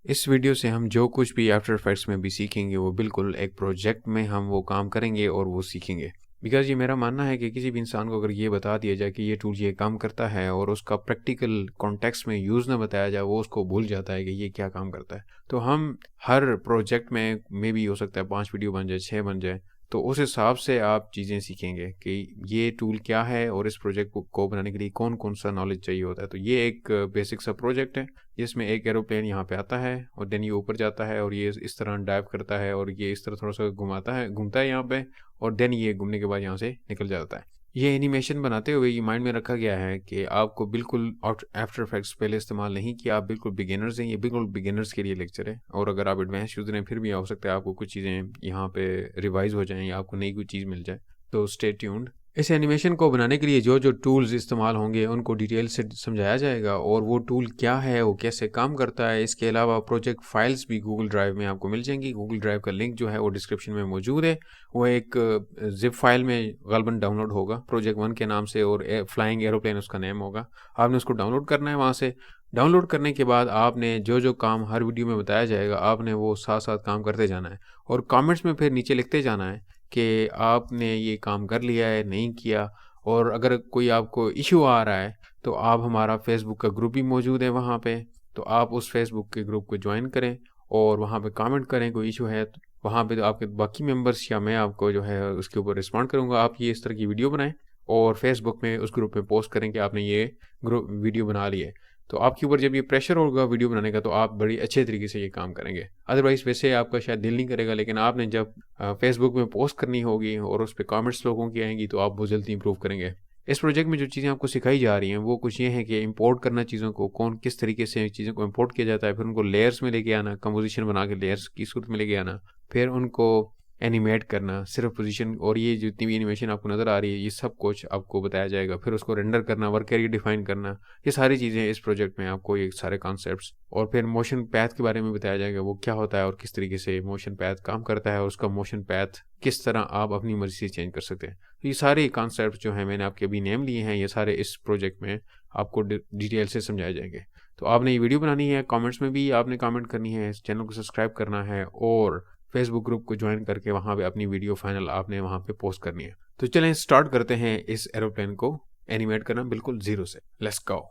इस वीडियो से हम जो कुछ भी आफ्टर इफेक्ट्स में भी सीखेंगे वो बिल्कुल एक प्रोजेक्ट में हम वो काम करेंगे और वो सीखेंगे। बिकॉज़ ये मेरा मानना है कि किसी भी इंसान को अगर ये बता दिया जाए कि ये टूल ये काम करता है और उसका प्रैक्टिकल कॉन्टेक्स्ट में यूज़ ना बताया जाए, वो उसको भूल जाता है कि ये क्या काम करता है। तो हम हर प्रोजेक्ट में भी हो सकता है 5 वीडियो बन जाए, 6 बन जाए, तो उस हिसाब से आप चीज़ें सीखेंगे कि ये टूल क्या है और इस प्रोजेक्ट को बनाने के लिए कौन-कौन सा नॉलेज चाहिए होता है। तो ये एक बेसिक सा प्रोजेक्ट है जिसमें एक एरोप्लेन यहाँ पे आता है और देन ये ऊपर जाता है और ये इस तरह डाइव करता है और ये इस तरह थोड़ा-सा घूमता है यहाँ पे और देन ये घूमने के बाद यहाँ से निकल जाता है। ये एनिमेशन बनाते हुए ये माइंड में रखा गया है कि आपको बिल्कुल आफ्टर इफेक्ट्स पहले इस्तेमाल नहीं किया, आप बिल्कुल बिगिनर्स हैं, ये बिल्कुल बिगिनर्स के लिए लेक्चर है। और अगर आप एडवांस यूज़र हैं फिर भी हो सकता है आपको कुछ चीज़ें यहाँ पे रिवाइज़ हो जाएँ या आपको नई कोई चीज़ मिल जाए। तो स्टे ट्यून्ड। इस एनिमेशन को बनाने के लिए जो टूल्स इस्तेमाल होंगे उनको डिटेल से समझाया जाएगा और वो टूल क्या है, वो कैसे काम करता है। इसके अलावा प्रोजेक्ट फाइल्स भी गूगल ड्राइव में आपको मिल जाएंगी। गूगल ड्राइव का लिंक जो है वो डिस्क्रिप्शन में मौजूद है। वो एक ज़िप फाइल में ग़ालिबन डाउनलोड होगा प्रोजेक्ट 1 के नाम से और फ्लाइंग एरोप्लेन उसका नेम होगा। आपने उसको डाउनलोड करना है वहाँ से। डाउनलोड करने के बाद आपने जो काम हर वीडियो में बताया जाएगा आपने वो साथ-साथ काम करते जाना है और कमेंट्स में फिर नीचे लिखते जाना है कि आपने ये काम कर लिया है, नहीं किया। और अगर कोई आपको इश्यू आ रहा है तो आप हमारा फेसबुक का ग्रुप भी मौजूद है वहाँ पे, तो आप उस फेसबुक के ग्रुप को ज्वाइन करें और वहाँ पे कमेंट करें कोई इश्यू है तो वहाँ पे तो आपके बाकी मेंबर्स या मैं आपको जो है उसके ऊपर रिस्पॉन्ड करूँगा। आप ये इस तरह की वीडियो बनाएँ और फेसबुक में उस ग्रुप में पोस्ट करें कि आपने ये ग्रुप वीडियो बना ली है। तो आपके ऊपर जब ये प्रेशर होगा वीडियो बनाने का तो आप बड़ी अच्छे तरीके से ये काम करेंगे। अदरवाइज़ वैसे आपका शायद दिल नहीं करेगा, लेकिन आपने जब फेसबुक में पोस्ट करनी होगी और उस पे कमेंट्स लोगों की आएँगी तो आप बहुत जल्दी इंप्रूव करेंगे। इस प्रोजेक्ट में जो चीज़ें आपको सिखाई जा रही हैं वो कुछ ये हैं कि इंपोर्ट करना चीज़ों को, कौन किस तरीके से चीज़ों को इंपोर्ट किया जाता है, फिर उनको लेयर्स में लेके आना, कंपोज़िशन बना के लेयर्स की सूरत में लेके आना, फिर उनको एनिमेट करना, सिर्फ पोजीशन और ये जितनी भी एनिमेशन आपको नज़र आ रही है ये सब कुछ आपको बताया जाएगा। फिर उसको रेंडर करना, वर्क एरिया डिफाइन करना, ये सारी चीज़ें इस प्रोजेक्ट में आपको ये सारे कॉन्सेप्ट्स और फिर मोशन पैथ के बारे में बताया जाएगा, वो क्या होता है और किस तरीके से मोशन पैथ काम करता है और उसका मोशन पैथ किस तरह आप अपनी मर्ज़ी से चेंज कर सकते हैं। तो ये सारे कॉन्सेप्ट्स जो हैं मैंने आपके अभी नेम लिए हैं, ये सारे इस प्रोजेक्ट में आपको डिटेल से समझाए जाएंगे। तो आपने ये वीडियो बनानी है, कमेंट्स में भी आपने कमेंट करनी है, इस चैनल को सब्सक्राइब करना है और फेसबुक ग्रुप को ज्वाइन करके वहाँ पे अपनी वीडियो फाइनल आपने वहाँ पे पोस्ट करनी है। तो चलें स्टार्ट करते हैं इस एरोप्लेन को एनिमेट करना बिल्कुल ज़ीरो से। Let's go.